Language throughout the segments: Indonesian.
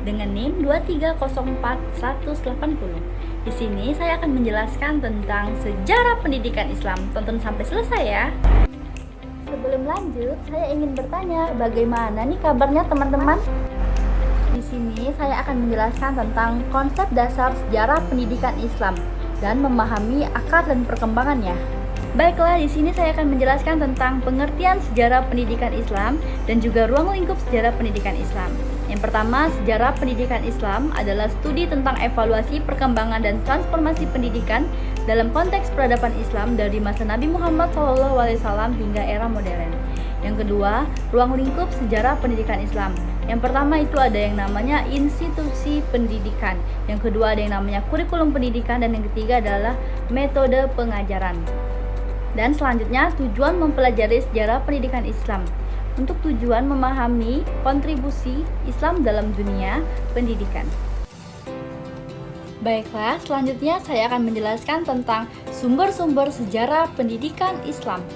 dengan NIM 2304180. Di sini saya akan menjelaskan tentang sejarah pendidikan Islam. Tonton sampai selesai ya. Sebelum lanjut, saya ingin bertanya, bagaimana nih kabarnya teman-teman? Di sini saya akan menjelaskan tentang konsep dasar sejarah pendidikan Islam dan memahami akar dan perkembangannya. Baiklah, di sini saya akan menjelaskan tentang pengertian sejarah pendidikan Islam dan juga ruang lingkup sejarah pendidikan Islam. Yang pertama, sejarah pendidikan Islam adalah studi tentang evaluasi, perkembangan, dan transformasi pendidikan dalam konteks peradaban Islam dari masa Nabi Muhammad SAW hingga era modern. Yang kedua, ruang lingkup sejarah pendidikan Islam. Yang pertama itu ada yang namanya institusi pendidikan. Yang kedua ada yang namanya kurikulum pendidikan, dan yang ketiga adalah metode pengajaran. Dan selanjutnya, tujuan mempelajari sejarah pendidikan Islam untuk tujuan memahami kontribusi Islam dalam dunia pendidikan. Baiklah, selanjutnya saya akan menjelaskan tentang sumber-sumber sejarah pendidikan Islam.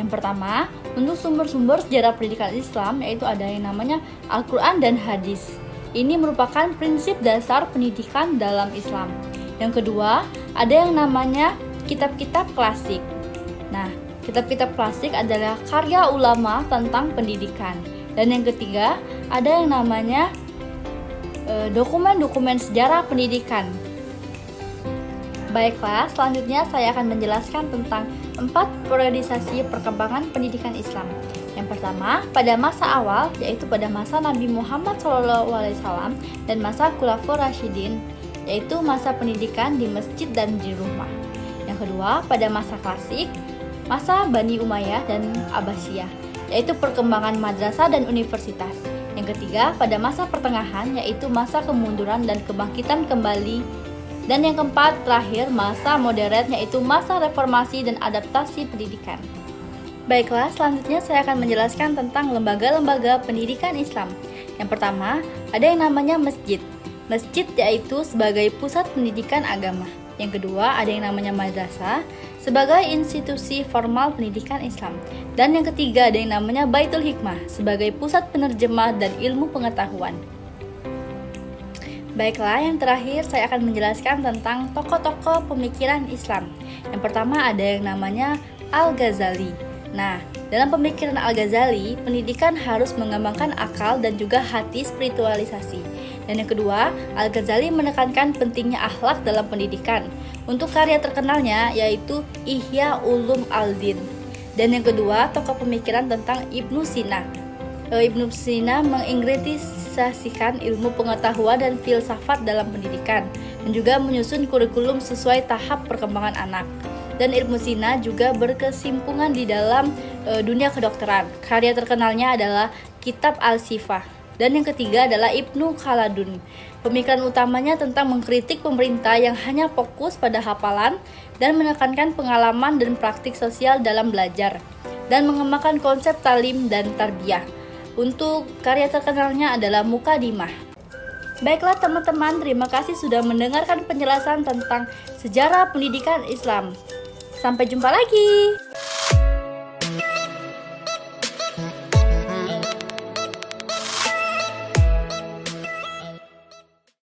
Yang pertama, untuk sumber-sumber sejarah pendidikan Islam yaitu ada yang namanya Al-Quran dan Hadis. Ini merupakan prinsip dasar pendidikan dalam Islam. Yang kedua, ada yang namanya kitab-kitab klasik. Nah, kitab-kitab klasik adalah karya ulama tentang pendidikan. Dan yang ketiga, ada yang namanya dokumen-dokumen sejarah pendidikan. Baiklah, selanjutnya saya akan menjelaskan tentang 4 periodisasi perkembangan pendidikan Islam. Yang pertama, pada masa awal, yaitu pada masa Nabi Muhammad SAW dan masa Khulafaur Rasyidin, yaitu masa pendidikan di masjid dan di rumah. Yang kedua, pada masa klasik, masa Bani Umayyah dan Abbasiyah, yaitu perkembangan madrasah dan universitas. Yang ketiga, pada masa pertengahan, yaitu masa kemunduran dan kebangkitan kembali. Dan yang keempat, terakhir, masa modern, yaitu masa reformasi dan adaptasi pendidikan. Baiklah, selanjutnya saya akan menjelaskan tentang lembaga-lembaga pendidikan Islam. Yang pertama, ada yang namanya masjid. Masjid yaitu sebagai pusat pendidikan agama. Yang kedua, ada yang namanya madrasah sebagai institusi formal pendidikan Islam. Dan yang ketiga, ada yang namanya Baitul Hikmah sebagai pusat penerjemah dan ilmu pengetahuan. Baiklah, yang terakhir saya akan menjelaskan tentang tokoh-tokoh pemikiran Islam. Yang pertama ada yang namanya Al-Ghazali. Nah, dalam pemikiran Al-Ghazali, pendidikan harus mengembangkan akal dan juga hati spiritualisasi. Dan yang kedua, Al-Ghazali menekankan pentingnya akhlak dalam pendidikan. Untuk karya terkenalnya yaitu Ihya Ulum Al-Din. Dan yang kedua, tokoh pemikiran tentang Ibnu Sina. Ibnu Sina mengintegrasikan ilmu pengetahuan dan filsafat dalam pendidikan dan juga menyusun kurikulum sesuai tahap perkembangan anak. Dan Ibnu Sina juga berkesimpungan di dalam dunia kedokteran. Karya terkenalnya adalah Kitab Al-Shifah. Dan yang ketiga adalah Ibnu Khaldun. Pemikiran utamanya tentang mengkritik pemerintah yang hanya fokus pada hafalan dan menekankan pengalaman dan praktik sosial dalam belajar dan mengembangkan konsep talim dan tarbiyah. Untuk karya terkenalnya adalah Mukadimah. Baiklah teman-teman, terima kasih sudah mendengarkan penjelasan tentang sejarah pendidikan Islam. Sampai jumpa lagi.